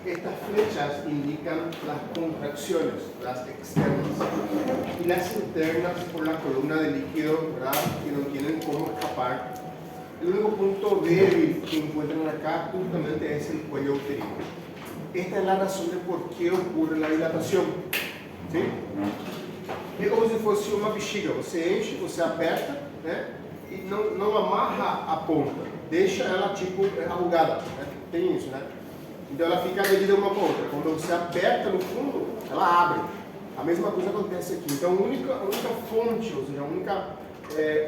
Estas flechas indican las contracciones, las externas, y las internas por la columna de líquido, ¿verdad? Que no tienen cómo escapar. El único punto débil que encuentran acá justamente es el cuello uterino. Esta es la razón de por qué ocurre la dilatación. ¿Sí? É como se fosse uma bexiga, você enche, você aperta, né? E não amarra a ponta, deixa ela tipo arrugada, né? Tem isso, né? Então ela fica aderida uma com a outra. Quando você aperta no fundo, ela abre. A mesma coisa acontece aqui. Então a única fonte, ou seja, a única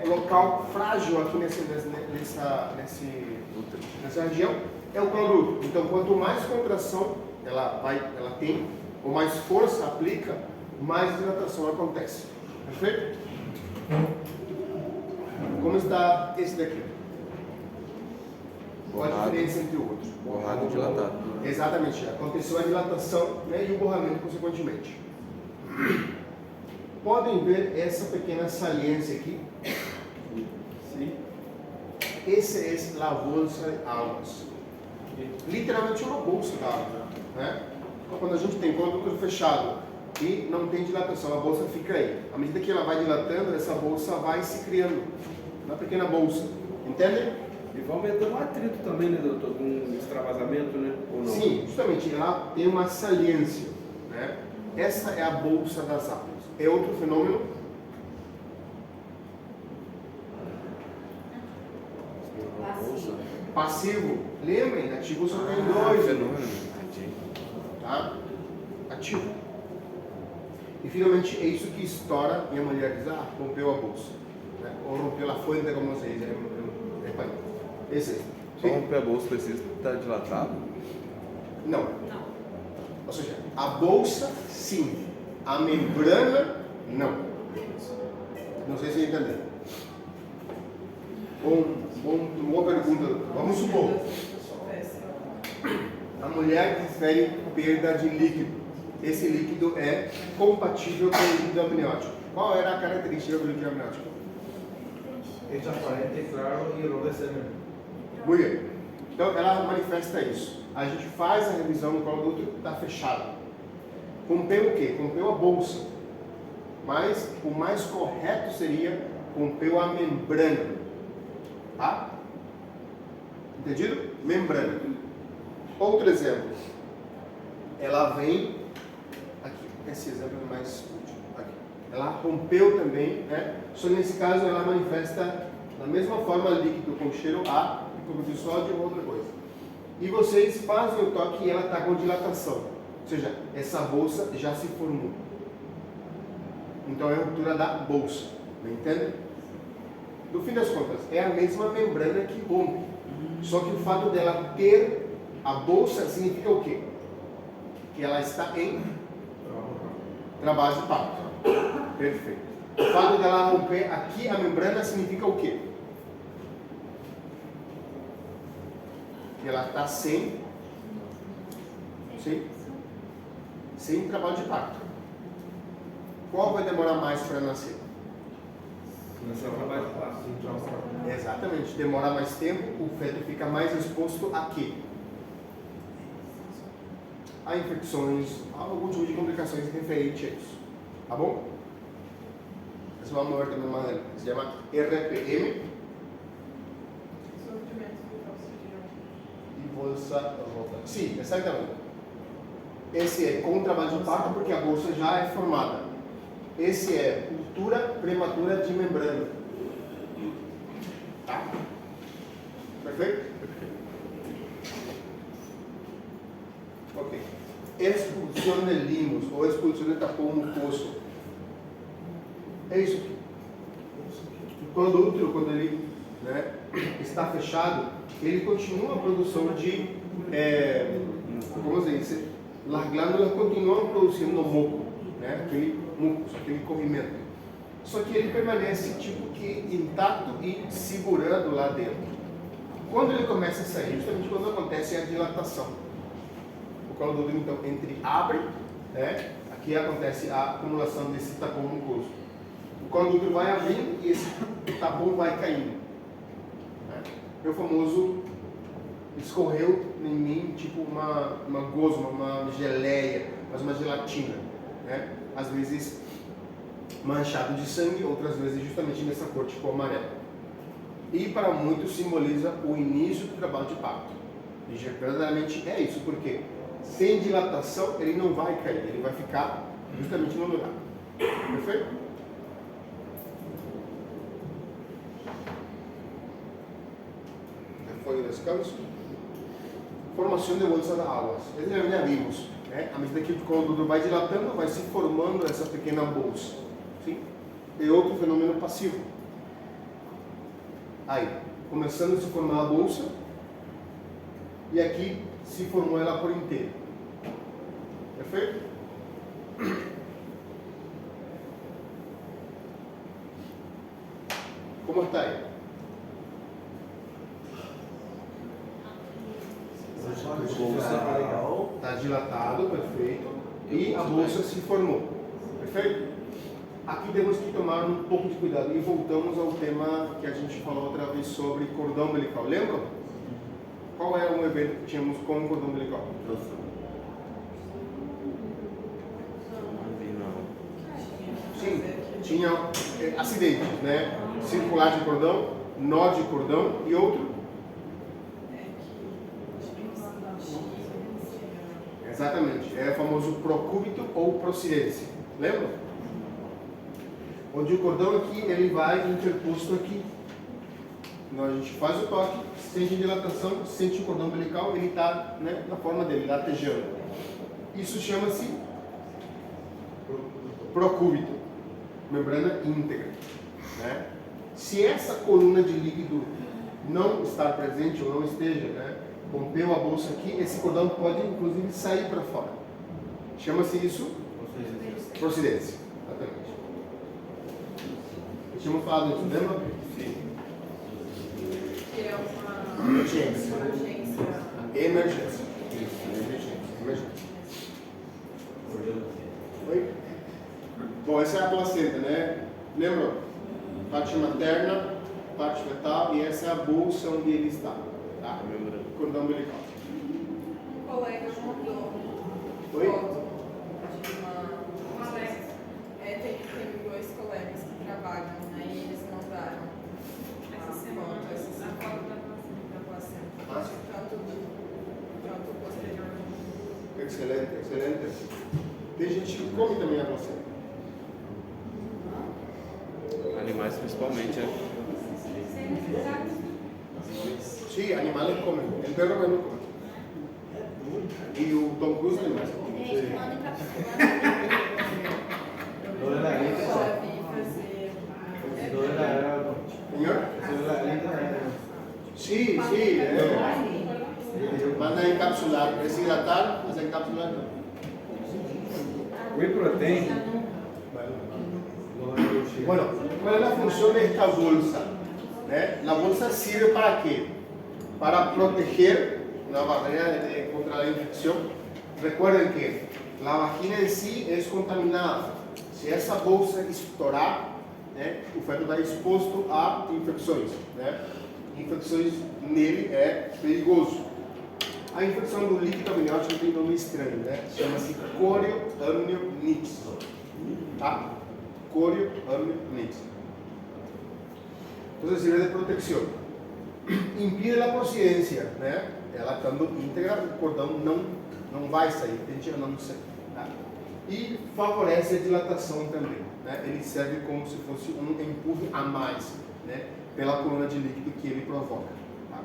local frágil aqui nessa região é o colo do útero. Então quanto mais contração ela tem, ou mais força aplica, mais dilatação acontece. Perfeito? Como está esse daqui? Qual a diferença entre o outro? Borrado e dilatado. Exatamente. Aconteceu a dilatação, né, e o borramento consequentemente. Podem ver essa pequena saliência aqui? Sim. Essa é a bolsa de almas. Literalmente uma bolsa de almas, né? Quando a gente tem conduto fechado e não tem dilatação, a bolsa fica aí. À medida que ela vai dilatando, essa bolsa vai se criando, uma pequena bolsa. Entendem? E vai aumentando o atrito também, né, doutor? Com extravasamento, né? Ou não? Sim, justamente, ela tem uma saliência, né? Essa é a bolsa das águas. É outro fenômeno. Passivo. Lembrem, ativo só tem dois. Fenômeno. Tá? Ativo. E finalmente é isso que estoura e a mulher diz, rompeu a bolsa. Né? Ou rompeu a fuente, como se diz em espanhol. Esse é. Para romper a bolsa precisa estar dilatado? Não. Ou seja, a bolsa sim, a membrana não. Não sei se entenderam. Boa pergunta. Vamos supor. A mulher difere perda de líquido. Esse líquido é compatível com o líquido amniótico. Qual era a característica do líquido amniótico? É transparente, claro e olor de sêmen. Muito bem. Então ela manifesta isso. A gente faz a revisão no colo do útero, está fechado. Rompeu o quê? Rompeu a bolsa. Mas o mais correto seria rompeu a membrana. Tá? Entendido? Membrana. Outro exemplo. Ela vem aqui. Esse exemplo é mais útil. Aqui. Ela rompeu também, né? Só nesse caso ela manifesta da mesma forma líquido com cheiro a de sódio ou outra coisa. E vocês fazem o toque e ela está com dilatação. Ou seja, essa bolsa já se formou. Então é a ruptura da bolsa. Me entende? No fim das contas, é a mesma membrana que rompe. Só que o fato dela ter a bolsa significa o quê? Que ela está em trabalho de parto. Perfeito. O fato dela romper aqui a membrana significa o quê? Que ela está sem trabalho de parto. Qual vai demorar mais para nascer? Trabalho de parto. Exatamente, demora mais tempo, o feto fica mais exposto a quê? A infecções, a algum tipo de complicações referente a isso. Tá bom? Isso vamos ver também mais adelante. Se chama RPM. Bolsa rota. Sim, exatamente. Esse é com trabalho de parto porque a bolsa já é formada. Esse é ruptura prematura de membrana. Tá? Perfeito? Ok. Expulsão de limos ou expulsão de tapão mucoso. É isso aqui. Quando o útero, quando ele está fechado, ele continua a produção de, como se diz, as glândulas continuam produzindo muco, né? Aquele muco, aquele corrimento. Só que ele permanece tipo que intacto e segurando lá dentro. Quando ele começa a sair, justamente quando acontece a dilatação. O colo do útero então abre, né? Aqui acontece a acumulação desse tapão mucoso. O colo do útero vai abrindo e esse tapão vai caindo. É o famoso escorreu em mim tipo uma gosma, uma geleia, mas uma gelatina, né? Às vezes manchado de sangue, outras vezes justamente nessa cor tipo amarelo. E para muitos simboliza o início do trabalho de parto. E verdadeiramente é isso, porque sem dilatação ele não vai cair, ele vai ficar justamente no lugar. Perfeito? Já foi o descanso? Formação de bolsas de águas. Já vimos, né? À medida que o útero vai dilatando, vai se formando essa pequena bolsa. Sim? É outro fenômeno passivo. Aí, começando a se formar a bolsa, e aqui se formou ela por inteiro. Perfeito? Como está aí? Está dilatado, perfeito. E a bolsa se formou. Perfeito? Aqui temos que tomar um pouco de cuidado. E voltamos ao tema que a gente falou outra vez sobre cordão umbilical. Lembram? Qual era um evento que tínhamos com o cordão umbilical? Sim, tinha acidentes, né? Circular de cordão, nó de cordão e outro? Exatamente, é o famoso procúbito ou procidência. Lembra? Onde o cordão aqui, ele vai interposto aqui. Então a gente faz o toque, sente dilatação, sente o cordão umbilical, ele está, né, na forma dele, latejando. Isso chama-se procúbito, membrana íntegra. Né? Se essa coluna de líquido não estar presente ou não esteja, né, rompeu a bolsa aqui, esse cordão pode inclusive sair para fora. Chama-se isso procidência. Exatamente. Tínhamos falado disso, lembra? Sim. Que é uma Emergência. emergência. Emergência. Oi? Bom, essa é a placenta, né? Lembra? Parte materna, parte fetal, e essa é a bolsa onde ele está. Tá? Cordão umbilical. Um colega mandou Oi? foto de uma tem dois colegas que trabalham, né? E eles mandaram a foto da placenta. Tanto posteriormente. Excelente, excelente. Tem gente que come também a placenta. Animais principalmente, né? Sim, animais comem. El perro também come. E o Tom Cruise também. Lo de la Eu gripe, já vi fazer. lo de la Senhor? lo de la gripe, Sim, sim. Manda encapsular. Deshidratar, mas encapsular não. Whey protein. Bueno, ¿cuál es la función de esta bolsa? La bolsa sirve para qué? Para proteger la barrera contra la infección. Recuerden que la vagina en sí es contaminada. Si essa bolsa estourar, o feto está exposto a infecções. Infecções nele é perigoso. A infecção do líquido amniótico tem nome estranho, chama-se corioamnionitis. Tá? Corioamnionitis. Então, sirve de proteção. Impide a procidência, ela estando íntegra, o cordão não vai sair, tende a não sair. Tá? E favorece a dilatação também. Ele serve como se fosse um empurre a mais, pela coluna de líquido que ele provoca. Tá?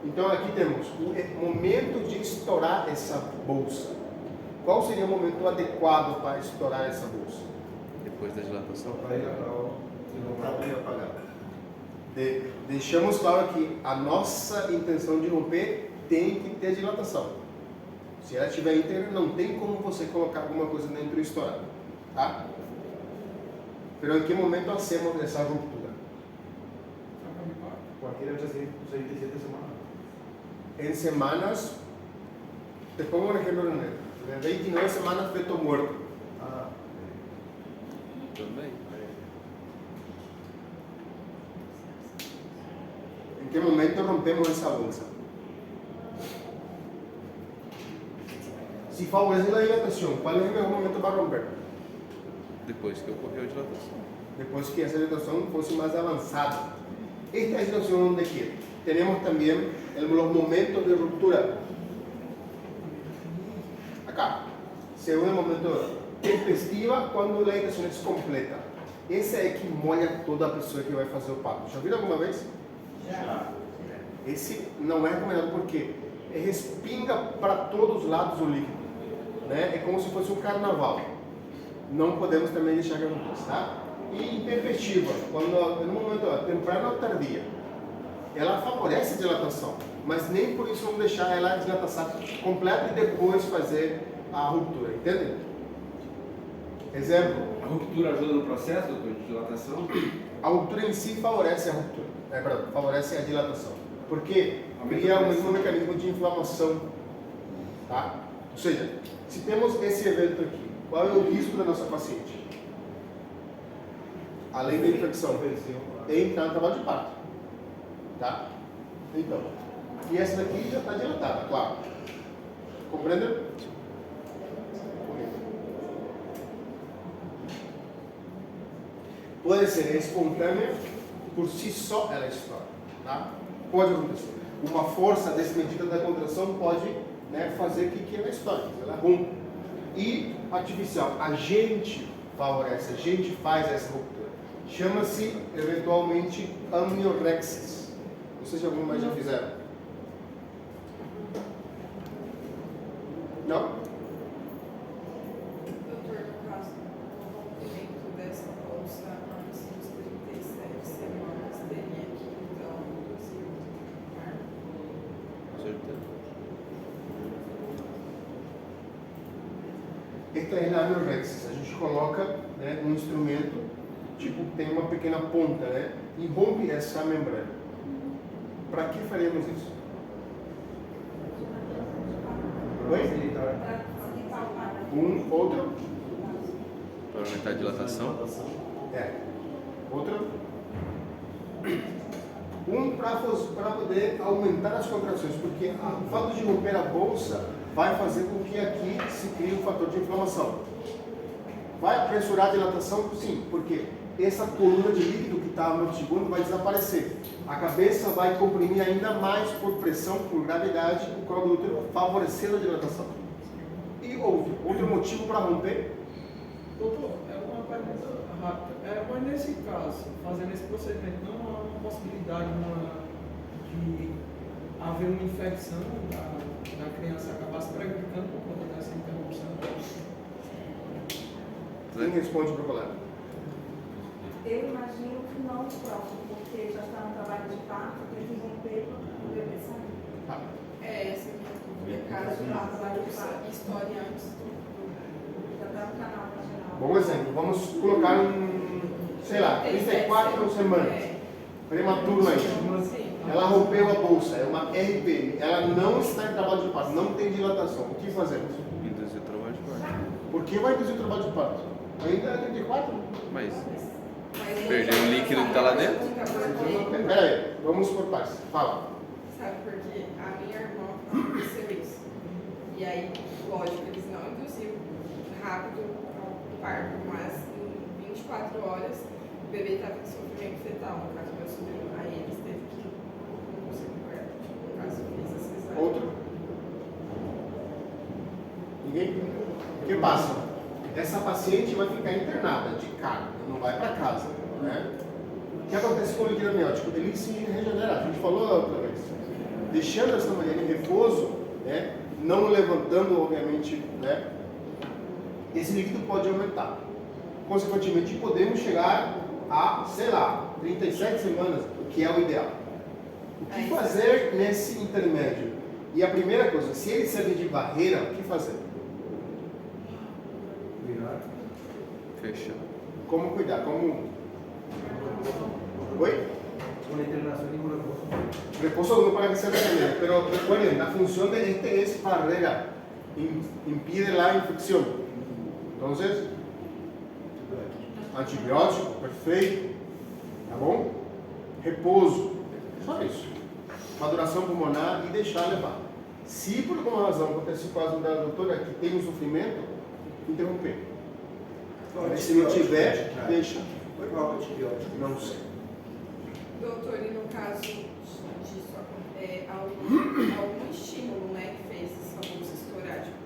Então aqui temos o momento de estourar essa bolsa. Qual seria o momento adequado para estourar essa bolsa? Depois da dilatação. Deixamos claro que a nossa intenção de romper tem que ter dilatação. Se ela estiver íntegra, não tem como você colocar alguma coisa dentro e estourar. Tá? Pero em que momento hacemos essa ruptura? cualquiera de esas 67 semanas. En semanas, te pongo un ejemplo, de 29 semanas feto muerto. Ah, Também. ¿En qué momento rompemos esa bolsa? Se favorece a dilatação, qual é o melhor momento para romper? Depois que ocorreu a dilatação. Depois que essa dilatação fosse mais avançada. Esta é a situação onde que temos também os momentos de ruptura. Acá, segundo o momento tempestiva, quando a dilatação é completa. Esse é que molha toda a pessoa que vai fazer o parto. Já viram alguma vez? Já. Esse não é recomendado porque respinga para todos os lados o líquido, né? É como se fosse um carnaval. Não podemos também deixar que aconteça, tá? E intempestiva, quando no momento temprano ou tardia, ela favorece a dilatação, mas nem por isso vamos deixar ela dilatar completa e depois fazer a ruptura, entende? Exemplo, A ruptura ajuda no processo, doutor, de dilatação? a ruptura em si favorece a ruptura, favorece a dilatação, porque cria o mesmo mecanismo de inflamação, tá? Ou seja, se temos esse evento aqui, qual é o risco da nossa paciente? Além da infecção, é entrar no trabalho de parto, tá? Então, e essa daqui já está dilatada, claro. Compreende? Pode ser espontânea, por si só ela estoura, tá? Pode acontecer. Uma força desmedida da contração pode, né, fazer que ela estoure, ela rompa. E artificial, a gente favorece, a gente faz essa ruptura. Chama-se, eventualmente, amniorexis. Não sei se algum mais já fizeram. Não? Doutor, no caso do rompimento dessa bolsa antes dos 37 semanas, teria que então induzir o parto? Com certeza. Esta é a amniorexis. A gente coloca, né, um instrumento, tipo, tem uma pequena ponta, né, e rompe essa membrana. Para que faremos isso? Oi? Outro? Para aumentar a dilatação. É. Outro? Para poder aumentar as contrações, porque o fato de romper a bolsa vai fazer com que aqui se crie um fator de inflamação. Vai apressurar a dilatação? Sim, porque essa coluna de líquido que está amortiguando vai desaparecer. A cabeça vai comprimir ainda mais por pressão, por gravidade, o colo do útero, favorecendo a dilatação. E outro motivo para romper? Doutor, é uma pergunta rápida. Mas nesse caso, fazendo esse procedimento, não há uma possibilidade de haver uma infecção da criança acabar se prejudicando por conta dessa interrupção? Quem responde para o colega? Eu imagino que não próximo, porque já está no trabalho de parto, tem que romper para o bebê sair. Essa é a caso a bolsa estoure antes do... Já está no canal vaginal. Bom exemplo, vamos colocar sei lá, 34 semanas, prematuro ainda. Sim. Ela rompeu a bolsa, é uma RPM, ela não está em trabalho de parto, não tem dilatação. O que fazemos? Induzir o trabalho de parto. Por que vai induzir o trabalho de parto? Ainda é 34? Mas perdeu o líquido que está lá dentro? Espera aí, vamos por partes. Fala. Sabe por quê? A minha irmã aconteceu isso. E aí, lógico, eles não induziram rápido o parto, mas em 24 horas o bebê estava em sofrimento fetal, no caso do meu sobrinho. Aí eles teve que conduzir o parto. No caso, fez a cesárea. Outro? Ninguém? O que passa? Essa paciente vai ficar internada de cara, não vai para casa, né? O que acontece com o líquido amniótico? Ele se regenera, a gente falou outra vez. Deixando dessa maneira em repouso, né? Não levantando, obviamente, né? Esse líquido pode aumentar. Consequentemente, podemos chegar a, sei lá, 37 semanas, o que é o ideal. O que fazer nesse intermédio? E a primeira coisa, se ele serve de barreira, o que fazer? Virar. Fechar. Como cuidar? Como... Oi? Con la internación y con la cosa. Reposo no para que sea de pero recuerden, la función de este es barrera, impide la infección. Entonces, antibiótico, perfeito, tá bom? Repouso, só isso. Maduração pulmonar e deixar levar. Se por alguma razão acontecer o caso da doutora que tem um sofrimento, interromper. Mas se não tiver, deixa. Foi qual o antibiótico? Não sei. Doutor, e no caso disso, algum estímulo, né, que fez essa bolsa estourar? Tipo,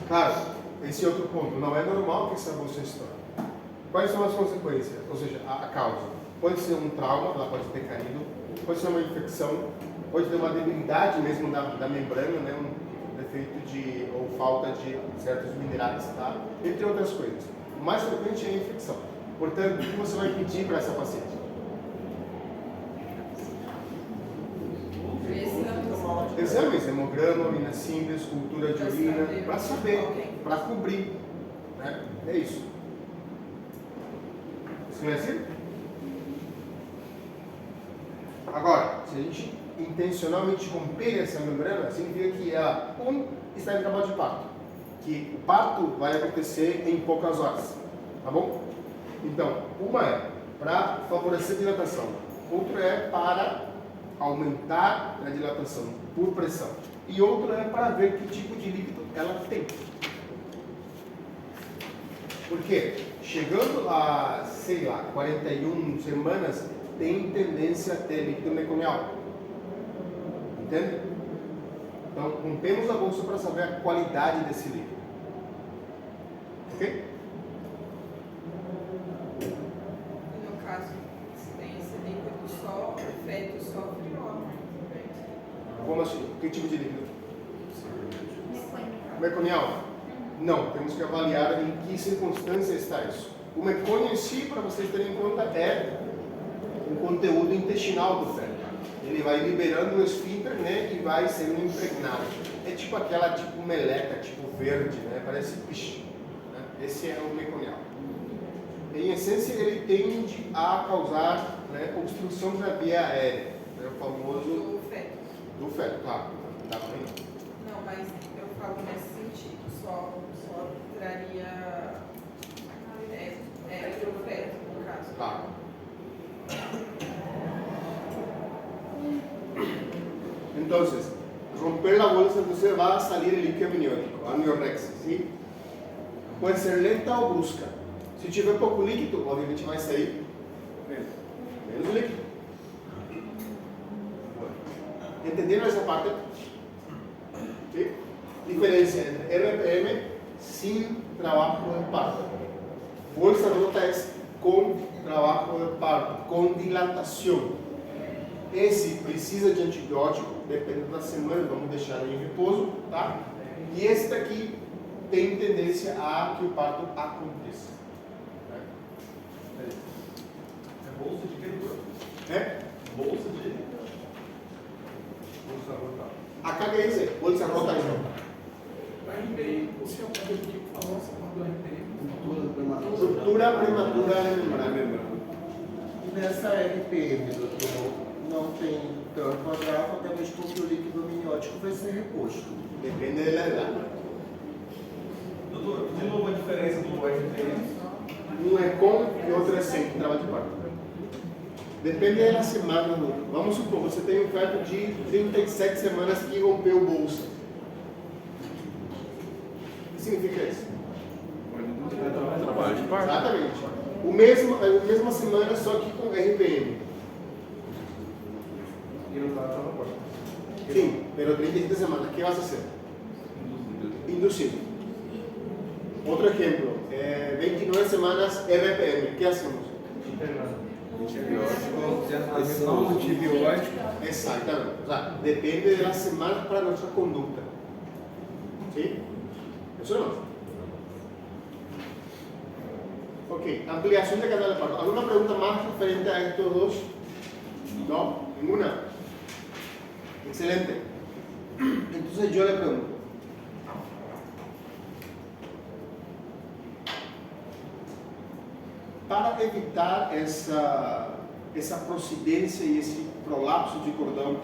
Claro, esse é outro ponto. Não é normal que essa bolsa estoure. Quais são as consequências? Ou seja, a causa. Pode ser um trauma, ela pode ter caído, pode ser uma infecção, pode ter uma debilidade mesmo da membrana, né, um defeito de ou falta de certos minerais, tá? Entre outras coisas. O mais frequente é a infecção. Portanto, o que você vai pedir para essa paciente? Exames, hemograma, urina simples, cultura de urina, para saber, para cobrir. Né? É isso. Esclarecido? Agora, se a gente intencionalmente romper essa membrana, significa que ela, está em trabalho de parto. Que o parto vai acontecer em poucas horas. Tá bom? Então, uma é para favorecer a dilatação. Outra é para aumentar a dilatação por pressão. E outra é para ver que tipo de líquido ela tem. Porque chegando a, sei lá, 41 semanas, tem tendência a ter líquido meconial. Entende? Então, rompemos a bolsa para saber a qualidade desse líquido. Ok? no caso, se tem esse líquido só, o feto sofre ou a mãe também? Como assim? Que tipo de líquido? Meconial? Não, temos que avaliar em que circunstância está isso. O mecônio em si, para vocês terem em conta, é o conteúdo intestinal do feto. Ele vai liberando o esfíncter, né, e vai sendo impregnado. É tipo aquela tipo meleca, tipo verde, né, parece piche. Né? Esse é o meconial. Em essência, ele tende a causar, né, obstrução da via aérea, né, o famoso Do feto. do feto, claro. Tá bem? Não, mas eu falo nesse sentido, só traria pro feto, no caso. Tá. Entonces, romper la bolsa, entonces va a salir el líquido amniótico, amniorexia, ¿sí? Puede ser lenta o brusca. Se tiver pouco líquido, obviamente vai sair menos líquido. Entenderam essa parte? ¿Sí? Diferencia entre RPM sin trabajo de parto. Bolsa rota es con trabajo de parto, con dilatación. Esse precisa de antibiótico, dependendo da semana, vamos deixar ele em repouso, tá? E esse daqui tem tendência a que o parto aconteça. É bolsa de quê? É? Bolsa de... Bolsa rotal. A KGIZ, bolsa rota não. A RPM, o senhor pode repetir, por favor, essa parte do RPM? Ruptura prematura da membrana. E nessa RPM, doutor, não tem tanto agravo, até mesmo porque o líquido amniótico vai ser reposto. Depende da idade. Doutor, de novo a diferença do RPM? Um é com e outro é sem trabalho de parto. Depende da semana, doutor. Vamos supor, você tem um feto de 37 semanas que rompeu bolsa. O que significa isso? Trabalho de parto. Exatamente. A mesma semana, só que com RPM. E não está na porta. Sim, pero 37 semanas. ¿Qué vas a hacer? Inducido. Otro ejemplo, 29 semanas RPM. ¿Qué hacemos? Internado. Antibiótico, antibiótico. Exactamente. O sea, depende de la semana para nuestra conducta. ¿Sí? Eso no. Ok, ampliación de canal de parto. ¿Alguna pregunta más referente a estos dos? No, ninguna. Excelente. Entonces yo le pregunto. Para evitar essa procedência e esse prolapso de cordão,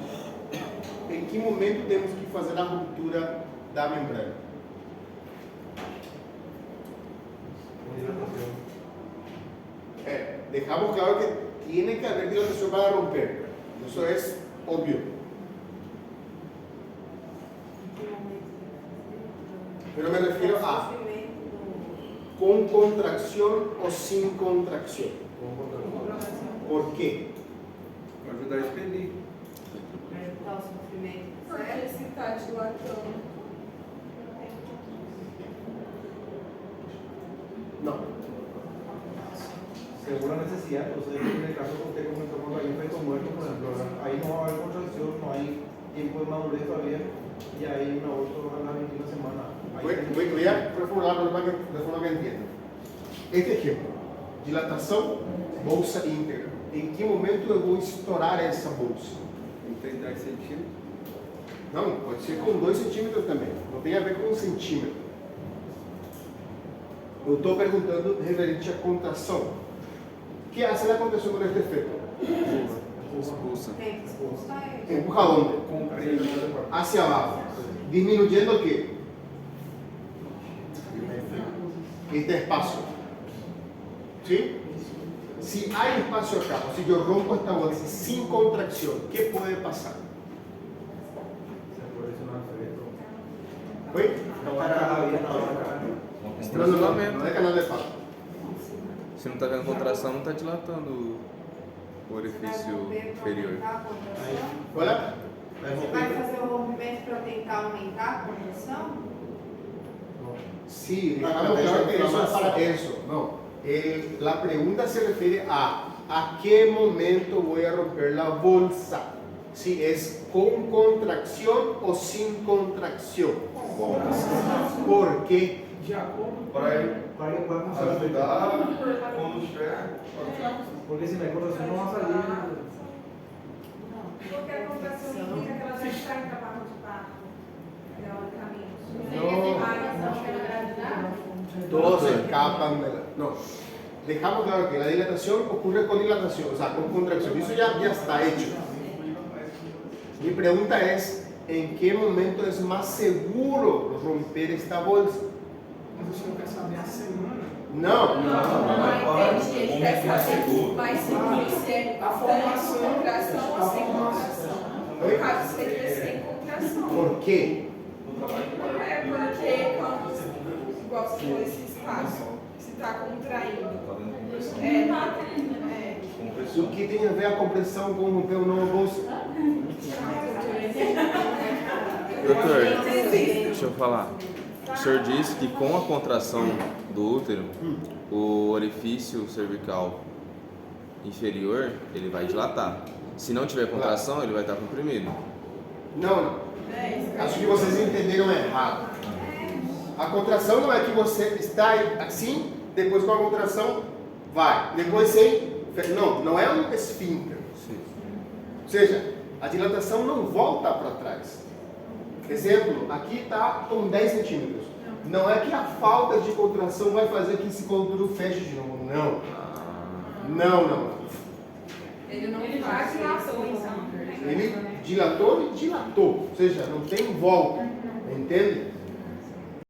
em que momento temos que fazer a ruptura da membrana? Dejamos claro que tiene que haber dilatación para romper. Eso es obvio. Eu me refiro a com contracção ou sem contracção. Por quê? Para ajudar a expelir. Evitar o sofrimento. Porque se está dilatando, Não. Según la necesidad, entonces en el caso que usted comentó con el efecto muerto, por ejemplo, ¿verdad? Ahí no va a haber contracción, no hay tiempo de madurez todavía, y hay un aborto a las 21 semanas. Voy a reformular de forma que entienda. Este ejemplo, dilatação, bolsa íntegra. Em que momento eu vou estourar essa bolsa? Em 30 centímetros. Não, pode ser com 2 centímetros também. Não tem a ver com 1 centímetro. Eu estou perguntando referente à contração. O que hace a contração com este efeito? Expulsa. Tem que expulsar ele. Empuja onde? Hacia abajo. Disminuyendo o quê? Este espaço. ¿Sí? Si hay espacio acá, o si yo rompo esta bolsa sin contracción, ¿qué puede pasar? Se puede sonar feto. ¿Oye? No va a caer bien, no va a caer. No Estrangulamento. es canal de fala. Se não tá vendo contração, não tá dilatando o orifício inferior. Hola. Você vai fazer o rompimento para tentar aumentar a contração? Sí, dejamos claro que eso es para eso. No. La pregunta se refiere a qué momento voy a romper la bolsa. Si es con contracción o sin contracción. ¿Por qué? De acordo Para que pueda funcionar. quando estiver. Porque si no hay contracción no va a salir. Porque a contração indica que ela já está em trabalho de parto, teoricamente. No. Todos escapan de la... No. Dejamos claro que la dilatación ocurre con dilatación, o sea, con contracción. Eso ya está hecho. Mi pregunta es, ¿en qué momento es más seguro romper esta bolsa? Mas o senhor quer saber a semana? No. não entendi. Ele quer saber mais seguro se é a contração ou sem contração. No caso, seria sem contração. ¿Por qué? É porque quando, igual você falou, esse espaço, se está contraindo. O que tem a ver a compressão com romper o novo bolso? Doutor, deixa eu falar. O senhor disse que com a contração do útero, o orifício cervical inferior, ele vai dilatar. Se não tiver contração, ele vai estar comprimido. Não. Acho que vocês entenderam errado. A contração não é que você está assim, depois com a contração vai. Depois sem. Não, não é um esfíncter. Ou seja, a dilatação não volta para trás. Exemplo, aqui está com 10 centímetros. Não é que a falta de contração vai fazer que esse contorno feche de novo. Não. Não. Ele não faz dilação. Ele dilatou e dilatou. Ou seja, não tem volta. Entende?